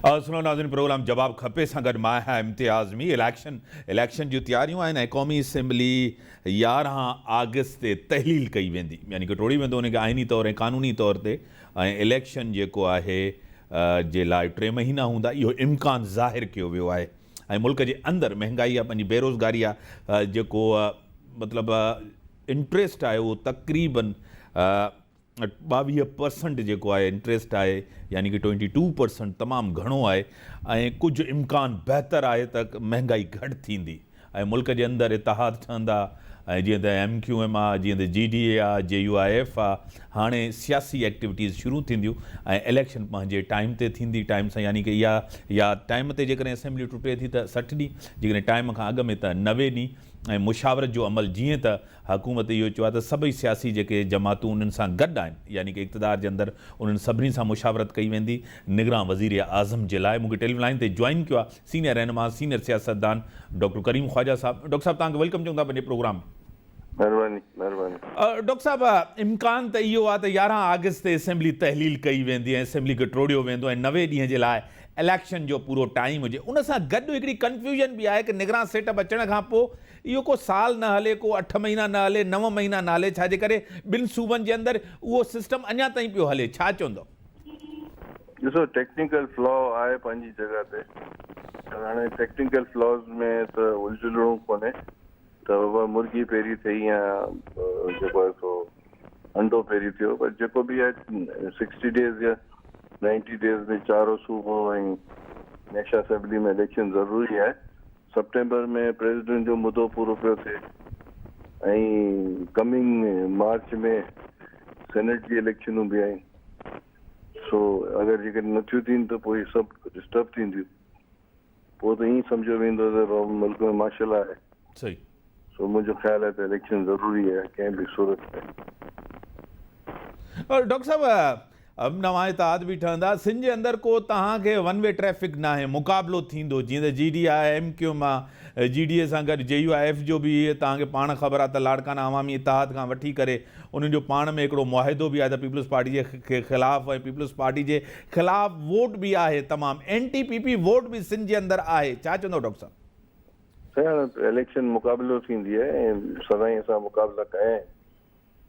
सुनो नाज़रीन, प्रोग्राम जवाब खपे सां गॾु मां आहियां इम्तियाज़ में। इलेक्शन जूं तयारियूं आहिनि ऐं क़ौमी असैम्बली 11 अगस्त ते तहलील कई वेंदी, यानी कि टोड़ी वेंदो उनखे आइनी तौर ऐं क़ानूनी तौर ते। ऐं इलेक्शन जेको आहे जे लाइ 3 महीना हूंदा, इहो इम्कान ज़ाहिर कयो वियो आहे। ऐं मुल्क जे अंदरि महांगाई आहे, पंहिंजी बेरोज़गारी आहे, जेको मतिलबु इंट्रस्ट आहे उहो तक़रीबन 22% जेको आहे इंट्रस्ट आहे, यानी कि 22% तमामु घणो आहे। ऐं कुझु इम्कान बहितर आहे त महांगाई घटि थींदी ऐं मुल्क जे अंदरि इतिहाद ठहंदा। ऐं जीअं त MQM आहे, जीअं त GDA आहे, JUIF आहे, हाणे सियासी एक्टिविटीज़ शुरू थींदियूं ऐं इलेक्शन पंहिंजे टाइम ते थींदी, टाइम सां, यानी कि इहा टाइम ते जेकॾहिं असेंबली टुटे थी त 60 ॾींहं, जेकॾहिं टाइम खां अॻु में त 90 ॾींहं। ऐं मुशावरत जो अमल, जीअं त हुकूमत इहो चयो आहे त सभई सियासी जेके जमातूं उन्हनि सां गॾु आहिनि, यानी कि इक़्तिदार जे अंदरि उन्हनि सभिनी सां मुशावरत कई वेंदी निगरान वज़ीर आज़म जे लाइ। मूंखे टेलीफोन लाइन ते जॉइन कयो आहे सीनियर रहनुमा, सीनियर सियासतदान डॉक्टर करीम ख्वाजा साहब। डॉक्टर साहब, तव्हांखे वेलकम चऊं था पंहिंजे प्रोग्राम। महिरबानी। डॉक्टर साहब, इम्कान त इहो आहे त 11 अगस्त ते असेंबली तहलील कई वेंदी ऐं असेंबली खे टोड़ियो वेंदो ऐं 90 ॾींहं जे लाइ इलेक्शन जो पूरो टाइम हुजे। उन सां गॾु हिकिड़ी कंफ्यूजन बि आहे कि निगरान सेटअप अचण खां पोइ इहो को साल न हले, को 8 महीना न हले, 9 महीना न हले, छाजे करे ॿिनि सूबनि जे अंदरि उहो सिस्टम अञा ताईं पियो हले। छा चवंदो? ॾिसो, टेक्निकल फ्लॉ आहे पंहिंजी जॻह ते। हाणे टेक्निकल फ्लॉज में त उलझिणो कोन्हे त बाबा मुर्गी पहिरीं थी या जेको आहे सो अंडो पहिरीं थियो, पर जेको बि आहे 60 डेज़ या 90 डेज़ में चारों सूबो ऐं नेशनल असेंबली में इलेक्शन ज़रूरी आहे। सितंबर में प्रेसिडेंट जो मुदो पूरो पियो थिए ऐं कमिंग मार्च में सेनेट जी इलेक्शनूं बि आहिनि। सो अगरि जेकॾहिं नथियूं थियनि त पोइ सभु डिस्टर्ब थींदियूं, पोइ त ईअं सम्झो वेंदो त मुल्क में माशल आहे। सही। सो मुंहिंजो ख़्यालु आहे त इलेक्शन ज़रूरी आहे कंहिं बि सूरत में। और डॉक्टर साहब, नवां इतिहाद बि ठहंदा, सिंध जे अंदरि को तव्हांखे वन वे ट्रैफ़िक न आहे, मुक़ाबिलो थींदो, जीअं त GDA आहे, MQM आहे, GDA सां गॾु JUIF जो बि तव्हांखे पाण ख़बर आहे त लाड़काना अवामी इतिहाद खां वठी करे उन्हनि जो पाण में हिकिड़ो मुआहिदो बि आहे त पीपल्स पार्टी जे ख़िलाफ़ु, ऐं पीपल्स पार्टी जे ख़िलाफ़ु वोट बि आहे, तमामु NTPP वोट बि सिंध जे अंदरि आहे। छा चवंदव डॉक्टर साहब? साईं, इलेक्शन मुक़ाबिलो थींदी आहे ऐं सदाईं असां मुक़ाबिला कया आहिनि,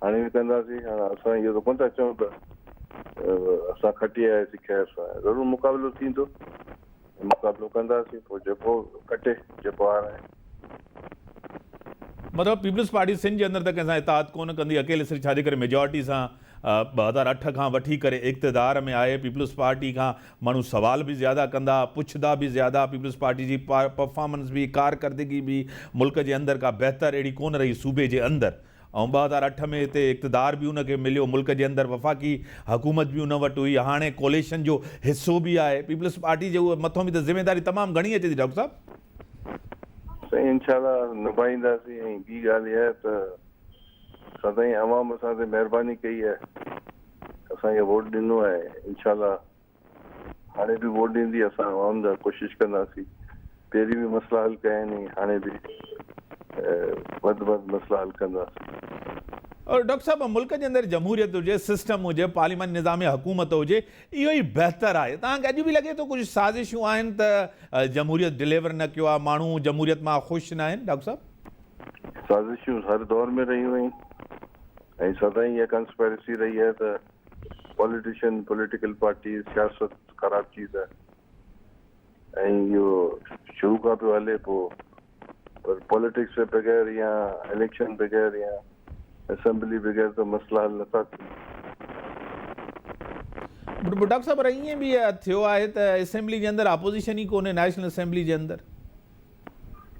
हाणे बि कंदासीं। हाणे असां इहो त कोन था चऊं त असां खटी आयासीं, ख़ैर सां ज़रूरु मुक़ाबिलो थींदो, मुक़ाबिलो कंदासीं, पोइ जेको कटे जेको हार आहे। मतिलबु पीपल्स पार्टी सिंध जे अंदरि त कंहिंसां इतिहाद कोन कंदी, अकेले सिर्फ़ु छाजे करे मेजॉरिटी सां 2008 खां वठी करे इक़्तिदार में आहे। पीपल्स पार्टी खां माण्हू सवाल बि ज़्यादा कंदा, पुछंदा बि ज़्यादा। पीपल्स पार्टी जी परफॉर्मेंस बि, कारकर्दगी बि मुल्क जे अंदरि का बहितर अहिड़ी कोन रही सूबे जे अंदरि। ऐं 2008 में हिते इक़्तिदार बि उनखे मिलियो, मुल्क जे अंदरि वफ़ाक़ी हुकूमत बि उन वटि हुई, हाणे कोलिशन जो हिसो बि आहे। पीपल्स पार्टी जे मथां बि त ज़िम्मेदारी तमामु घणी अचे थी डॉक्टर साहब। साईं, इंशाल्लाह निभाईंदासीं। ऐं ॿी ॻाल्हि इहा आहे त सदाईं अवाम असां ते महिरबानी कई आहे, असांखे वोट ॾिनो आहे। इंशाल्लाह हाणे बि वोट ॾींदी, असां अवाम जा कोशिशि कंदासीं। पहिरीं बि मसइला हल कया आहिनि, हाणे बि वधि मसइला हल कंदासीं। और डॉक्टर साहब, मुल्क जे अंदरि जमहूरियत हुजे, सिस्टम हुजे, पार्लियामेंट निज़ाम हुकूमत हुजे, इहो ई बहितर आहे। तव्हांखे अॼु बि लॻे थो कुझु साज़िशूं आहिनि त जमहूरियत डिलीवर न कयो आहे, माण्हू जमहूरियत मां ख़ुशि न आहिनि? डॉक्टर साहब, साज़िशूं हर दौर में रहियूं आहिनि ऐं सदाईं इहा कंस्पेरेसी रही आहे त पॉलिटिशियन, पॉलिटिकल पार्टी, सियासत ख़राब चीज़ आहे ऐं इहो शुरू खां पियो हले। पोइ पर पॉलिटिक्स जे बग़ैर या इलेक्शन बग़ैर या असेंबली बग़ैर त मसइला हल नथा थियनि। डॉक्टर साहब, पर ईअं बि थियो आहे त असेंबली जे अंदरि अपोज़िशन ई कोन्हे, नेशनल असेंबली जे अंदरि।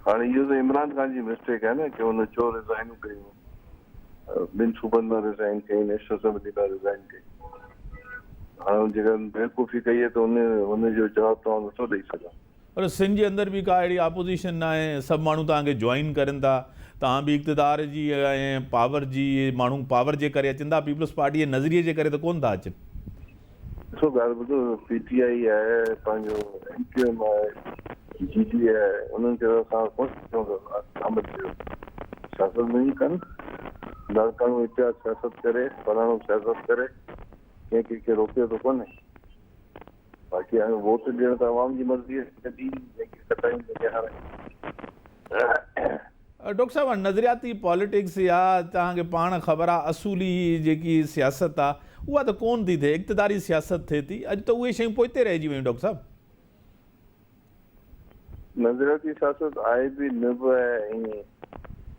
हाणे इहो त इमरान ख़ान जी मिस्टेक आहे न कि हुन चो रिज़ाइन कयूं, ॿिनि सूबनि मां रिज़ाइन कई, नेशनल असेंबली मां रिज़ाइन कई। हाणे जेकर बेवकूफ़ी कई आहे त हुनजो जवाबु तव्हां नथो ॾेई सघां। पर सिंध जे अंदरि बि का अहिड़ी अपोज़िशन न आहे, सभु माण्हू तव्हांखे जॉइन करनि था, तव्हां बि इक़्तिदार जी ऐं पावर जी, माण्हू पावर जे करे अचनि था, पीपल्स पार्टी जे नज़रिए जे करे त कोन था अचनि। ॾिसो, ॻाल्हि ॿुधो, PTI आहे, पंहिंजो MQM आहे, GDA आहे, उन्हनि खे असां कोन चऊं सियासत में ई कनि, लाड़कानो इतिहाद सियासत करे, फलाणो सियासत करे, कंहिं कंहिंखे रोके थो कोन्हे। बाक़ी बाक़ी वोट ॾियण त आवाम जी मर्ज़ी आहे, कटायूं जेके हाणे डॉक्टर साहब नज़रियाती पॉलिटिक्स या तव्हांखे पाण ख़बर आहे असूली जेकी सियासत आहे उहा त कोन थी थिए, इक़्तिदारी सियासत थिए थी। अॼु त उहे शयूं पोइते रहिजी वियूं डॉक्टर साहब। नज़रियाती सियासत आहे बि न बि आहे, ऐं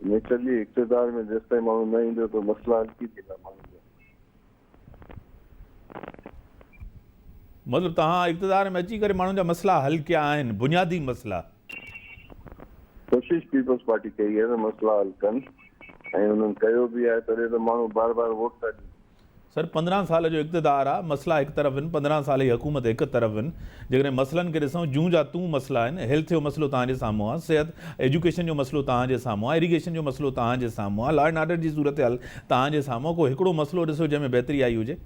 नेचुरली इक़्तिदार में जेसि ताईं माण्हू न ईंदो त मसइला हल थी थींदा माण्हू जा। मतिलबु तव्हां इक़्तिदार में अची करे माण्हुनि जा मसइला हल कया आहिनि, बुनियादी मसइला? कोशिश पीपल्स पार्टी कई आहे त मसइला हल कनि, ऐं उन्हनि कयो बि आहे, तॾहिं त माण्हू बार बार वोट था ॾियनि। सर 15 साल जो इक़्तिदार आहे, मसइला हिकु तरफ़ आहिनि, 15 साल जी हुकूमत हिकु तरफ़ आहिनि। जेकॾहिं मसइलनि खे ॾिसूं, जूं जा तूं मसइला आहिनि, हेल्थ जो मसइलो तव्हांजे साम्हूं आहे, सिहत एजुकेशन जो मसइलो तव्हांजे साम्हूं आहे, इरीगेशन जो मसइलो तव्हांजे साम्हूं आहे, लॉ एंड ऑर्डर जी सूरत हाल तव्हांजे साम्हूं आहे। को हिकिड़ो मसइलो ॾिसो जंहिंमें बहितरी आई हुजे?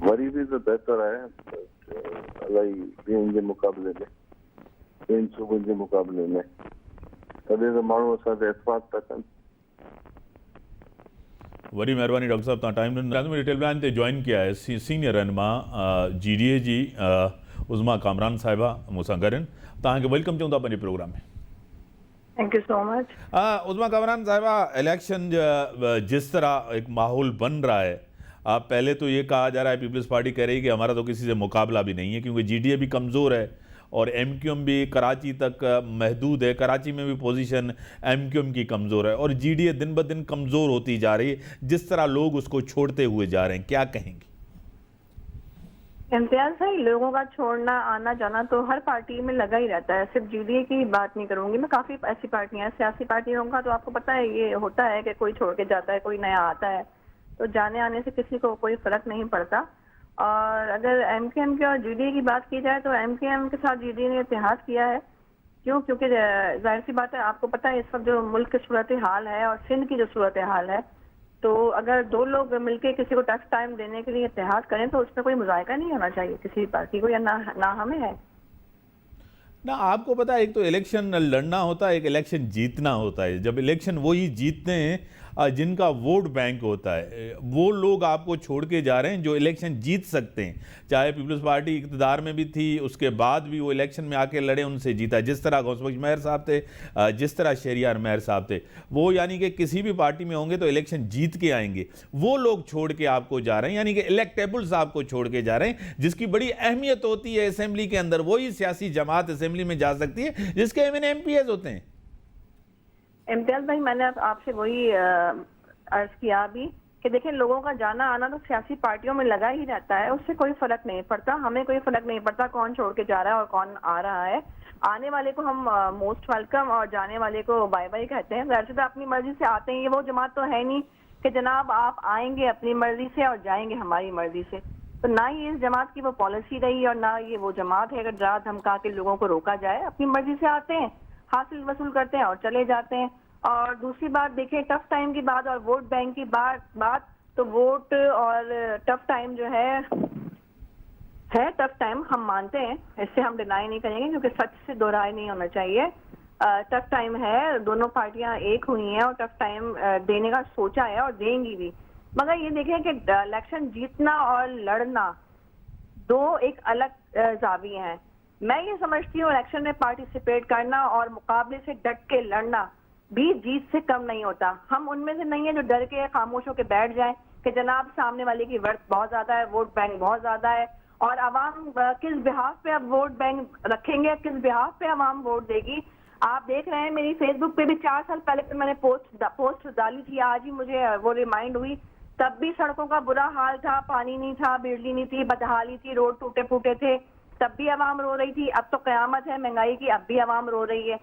वरी बि त बहितर आहे इलाही ॿियनि जे मुक़ाबले में, ॿियनि सूबनि जे मुक़ाबले में, तॾहिं त माण्हू असां ते एतफ़ाक़ था कनि। वरी महिरबानी डॉक्टर साहब, तव्हां टाइम ॾिनो। रिटेल ब्रांच ते जॉइन किया है सीनियर रहनुमा GDA जी उज़मा कामरान साहिबा मूं सां गॾु आहिनि। तव्हांखे वेलकम चऊं था पंहिंजे प्रोग्राम में। Thank you so much. Uzma Kamran साहिबा, इलेक्शन जिस तरह एक माहौल बन रहा है, पहले तो ये कहा जा रहा है, पीपल्स पार्टी कह रही है कि हमारा तो किसी से मुकाबला भी नहीं है, क्योंकि GDA भी कमज़ोर है और MQM भी कराची तक महदूद है। कराची में भी पोजीशन MQM की कमज़ोर है और GDA दिन ब दिन कमज़ोर होती जा रही है। जिस तरह लोग उसको छोड़ते हुए जा रहे हैं, क्या कहेंगे? इम्तियाज भाई, लोगों का छोड़ना आना जाना तो हर पार्टी में लगा ही रहता है, सिर्फ GDA की बात नहीं करूंगी मैं। काफी ऐसी पार्टियां हैं, सियासी पार्टियों का तो आपको पता है ये होता है कि कोई छोड़ के जाता है, कोई नया आता है, तो जाने आने से किसी को कोई फर्क नहीं पड़ता। और अगर MQM की और GDA की बात की जाए तो MQM के साथ GDA ने इत्तेहाद किया है। क्यों? क्योंकि जाहिर सी बात है, आपको पता है इस वक्त जो मुल्क की सूरत हाल है और सिंध की जो सूरत हाल है, तो अगर दो लोग मिलके किसी को टफ टाइम देने के लिए इत्तेहाद करें तो उसमें कोई मुज़ायका नहीं होना चाहिए किसी पार्टी को, या ना हमें है ना। आपको पता है, एक तो इलेक्शन लड़ना होता है, एक इलेक्शन जीतना होता है। जब इलेक्शन वही जीतते हैं जिनका वोट बैंक होता है, वो लोग आपको छोड़ के जा रहे हैं जो इलेक्शन जीत सकते हैं। चाहे पीपल्स पार्टी इक़्तिदार में भी थी, उसके बाद भी वो इलेक्शन में आके लड़े, उनसे जीता। जिस तरह गौसबख्श मेहर साहब थे, जिस तरह शहरियार मेहर साहब थे, वो यानी कि किसी भी पार्टी में होंगे तो इलेक्शन जीत के आएंगे। वो लोग छोड़ के आपको जा रहे हैं, यानी कि इलेक्टेबल्स आपको छोड़ के जा रहे हैं, जिसकी बड़ी अहमियत होती है असेंबली के अंदर। वही सियासी जमात असेंबली में जा सकती है जिसके MPs होते हैं। इम्तियाज भाई, मैंने आपसे वही अर्ज किया अभी कि देखिए, लोगों का जाना आना तो सियासी पार्टियों में लगा ही रहता है, उससे कोई फर्क नहीं पड़ता। हमें कोई फर्क नहीं पड़ता कौन छोड़ के जा रहा है और कौन आ रहा है। आने वाले को हम मोस्ट वेलकम और जाने वाले को बाय बाय कहते हैं। वैसे तो अपनी मर्जी से आते हैं, ये वो जमात तो है नहीं कि जनाब आप आएंगे अपनी मर्जी से और जाएंगे हमारी मर्जी से। तो ना ही इस जमात की वो पॉलिसी रही और ना ये वो जमात है कि डरा धमका के लोगों को रोका जाए। अपनी मर्जी से आते हैं, हासिल वसूल करते हैं और चले जाते हैं। और दूसरी बात देखें, टफ टाइम की बात और वोट बैंक की बात तो वोट और टफ टाइम जो है टफ टाइम, हम मानते हैं, इससे हम डिनाई नहीं करेंगे, क्योंकि सच से दोहराई नहीं होना चाहिए। टफ टाइम है, दोनों पार्टियां एक हुई हैं और टफ टाइम देने का सोचा है और देंगी भी। मगर ये देखें कि इलेक्शन जीतना और लड़ना दो एक अलग जाविये हैं। मैं ये समझती हूँ इलेक्शन में पार्टिसिपेट करना और मुकाबले से डट के लड़ना भी जीत से कम नहीं होता। हम उनमें से नहीं है जो डर के खामोश होकर बैठ जाएं कि जनाब सामने वाले की वर्थ बहुत ज्यादा है, वोट बैंक बहुत ज्यादा है, और अवाम किस बिहाफ पे अब वोट बैंक रखेंगे, किस बिहाफ पे अवाम वोट देगी। आप देख रहे हैं, मेरी फेसबुक पे भी 4 साल पहले मैंने पोस्ट डाली थी, आज ही मुझे वो रिमाइंड हुई। तब भी सड़कों का बुरा हाल था, पानी नहीं था, बिजली नहीं थी, बदहाली थी, रोड टूटे फूटे थे, तब भी अवाम रो रही थी। अब तो कयामत है महंगाई की, अब भी अवाम रो रही है।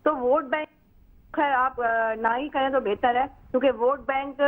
तो वोट बैंक खैर आप ना ही करें तो बेहतर है, क्योंकि वोट बैंक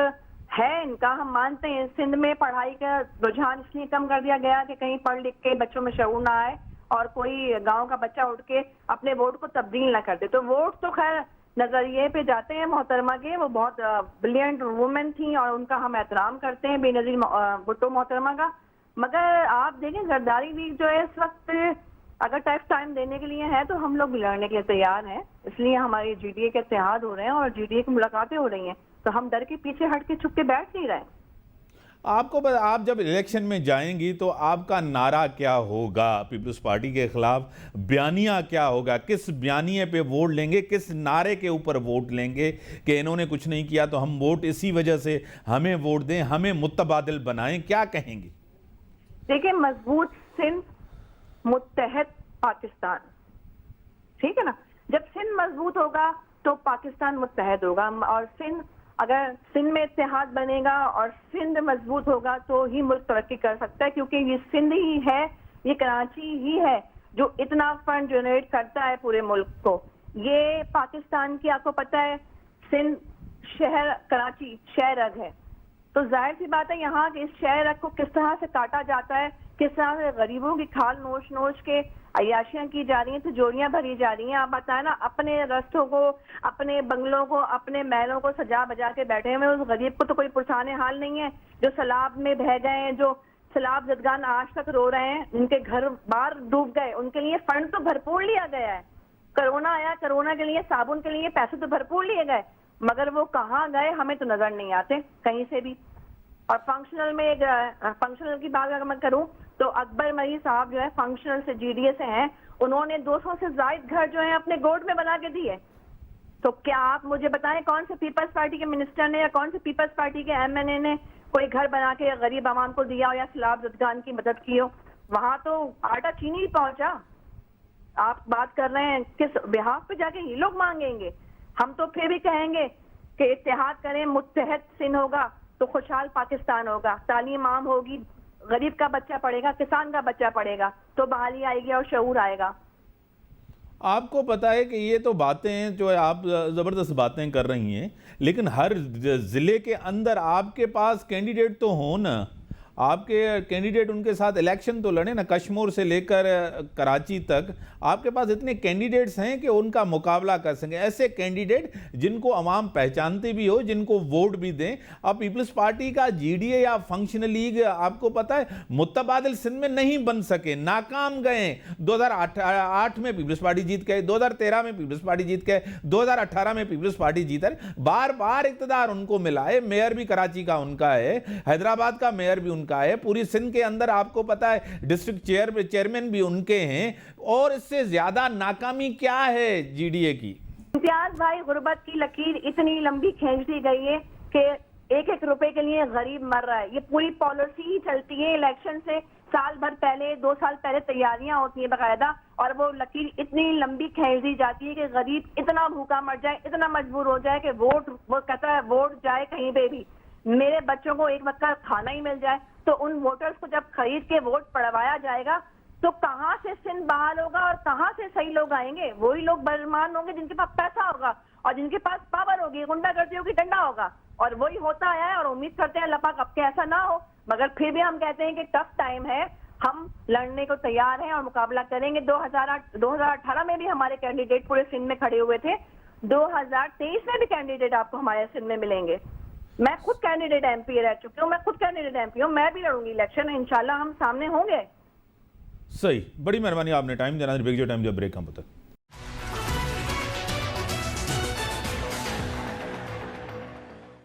है इनका, हम मानते हैं। सिंध में पढ़ाई का रुझान इसलिए कम कर दिया गया कि कहीं पढ़ लिख के बच्चों में शऊर ना आए और कोई गांव का बच्चा उठ के अपने वोट को तब्दील ना कर दे। तो वोट तो खैर नजरिए पे जाते हैं मोहतरमा के, वो बहुत ब्रिलियंट वुमेन थी और उनका हम एहतराम करते हैं, बेनजीर भुट्टो मोहतरमा का। मगर आप देखें, जरदारी लीग जो है इस वक्त अगर टफ टाइम देने के लिए है तो हम लोग भी लड़ने के लिए तैयार हैं। इसलिए हमारी GDA के इत्तेहाद हो रहे हैं और GDA की मुलाकातें हो रही हैं, तो हम डर के पीछे हट के छुप के बैठ नहीं रहे। आप जब इलेक्शन में जाएंगी तो आपका नारा क्या होगा पीपल्स पार्टी के खिलाफ? बयानिया क्या होगा? किस बयानिए पे वोट लेंगे? किस नारे के ऊपर वोट लेंगे कि इन्होंने कुछ नहीं किया तो हम वोट इसी वजह से हमें वोट दें, हमें मुतबादिल बनाएं? क्या कहेंगे? देखिए, मजबूत सिंध, मुत्तहद पाकिस्तान, ठीक है ना। जब सिंध मजबूत होगा तो पाकिस्तान मुत्तहद होगा, और सिंध, अगर सिंध में इत्तेहाद बनेगा और सिंध मजबूत होगा तो ही मुल्क तरक्की कर सकता है, क्योंकि ये सिंध ही है, ये कराची ही है जो इतना फंड जनरेट करता है पूरे मुल्क को। ये पाकिस्तान की, आपको पता है, सिंध शहर, कराची शहरग है, तो जाहिर सी बात है यहाँ के इस शहरग को किस तरह से काटा जाता है, किस तरह से गरीबों की खाल नोच नोच के अय्याशियां की जा रही हैं, तिजोरियां भरी जा रही हैं। आप बताएं ना, अपने रस्तों को, अपने बंगलों को, अपने महलों को सजा बजा के बैठे हुए उस गरीब को तो कोई पुरसाने हाल नहीं है, जो सैलाब में बह गए हैं, जो सैलाब जदगान आज तक रो रहे हैं, उनके घर बाहर डूब गए, उनके लिए फंड तो भरपूर लिया गया है। कोरोना आया, कोरोना के लिए, साबुन के लिए पैसे तो भरपूर लिए गए, मगर वो कहाँ गए हमें तो नजर नहीं आते कहीं से भी। और फंक्शनल में, फंक्शनल की बात अगर मैं करूं तो अकबर मरी साहब जो है फंक्शनल से, जीडीए से हैं, उन्होंने 200 से ज्यादा घर जो है अपने गोद में बना के दिए। तो क्या आप मुझे बताएं कौन से पीपल्स पार्टी के मिनिस्टर ने या कौन से पीपल्स पार्टी के एमएनए ने कोई घर बना के गरीब आवाम को दिया हो या सैलाब जदगान की मदद की हो? वहां तो आटा चीनी ही पहुंचा। आप बात कर रहे हैं किस बिहाफ पे जाके ये लोग मांगेंगे? हम तो फिर भी कहेंगे कि इत्तेहाद करें, मुत्तहद सिंध होगा तो खुशहाल पाकिस्तान होगा, तालीम आम होगी, गरीब का बच्चा पढ़ेगा, किसान का बच्चा पढ़ेगा, तो बहाली आएगी और शऊर आएगा। आपको पता है कि ये तो बातें जो है आप ज़बरदस्त बातें कर रही हैं, लेकिन हर ज़िले के अंदर आपके पास कैंडिडेट तो हो ना, आपके कैंडिडेट उनके साथ इलेक्शन तो लड़े ना। कश्मीर से लेकर कराची तक आपके पास इतने कैंडिडेट्स हैं कि उनका मुकाबला कर सकें, ऐसे कैंडिडेट जिनको अवाम पहचानते भी हो, जिनको वोट भी दें। अब पीपल्स पार्टी का जीडीए या फंक्शनल लीग आपको पता है मुतबादिल सिंध में नहीं बन सके, नाकाम गए। 2008 में पीपल्स पार्टी जीत गए, 2013 में पीपल्स पार्टी जीत गए, 2018 में पीपल्स पार्टी जीत है, बार बार इक़्तिदार उनको मिला है। मेयर भी कराची का उनका है, हैदराबाद का मेयर भी उनका है, पूरी सिंध के अंदर आपको पता है डिस्ट्रिक्ट चेयरमैन भी उनके हैं। और इससे ज्यादा नाकामी क्या है जीडीए की? इम्तियाज भाई, गुर्बत की लकीर इतनी लंबी खींच दी गई है कि एक एक रुपए के लिए गरीब मर रहा है। ये पूरी पॉलिसी ही चलती है, इलेक्शन से साल भर पहले, 2 साल पहले तैयारियां होती है बाकायदा, और वो लकीर इतनी लंबी खींच दी जाती है कि गरीब इतना भूखा मर जाए, इतना मजबूर हो जाए कि वोट, वो कहता है वोट जाए कहीं पे भी, मेरे बच्चों को एक वक्त का खाना ही मिल जाए। तो उन वोटर्स को जब खरीद के वोट पड़वाया जाएगा तो कहां से सिंध बहाल होगा और कहां से सही लोग आएंगे? वही लोग बदमान होंगे जिनके पास पैसा होगा और जिनके पास पावर होगी, गुंडागर्दी होगी, डंडा होगा, और वही होता आया है। और उम्मीद करते हैं अल्लाह पाक अब के ऐसा ना हो, मगर फिर भी हम कहते हैं कि टफ टाइम है, हम लड़ने को तैयार हैं और मुकाबला करेंगे। 2018 में भी हमारे कैंडिडेट पूरे सिंध में खड़े हुए थे, 2023 में भी कैंडिडेट आपको हमारे सिंध में मिलेंगे। मैं खुद कैंडिडेट एमपी रह चुकी हूँ, मैं खुद कैंडिडेट एमपी हूँ, मैं भी लड़ूंगी इलेक्शन, इंशाल्लाह हम सामने होंगे। सही, बड़ी मेहरबानी, आपने टाइम देना। ब्रेक जो टाइम जो ब्रेक हम तक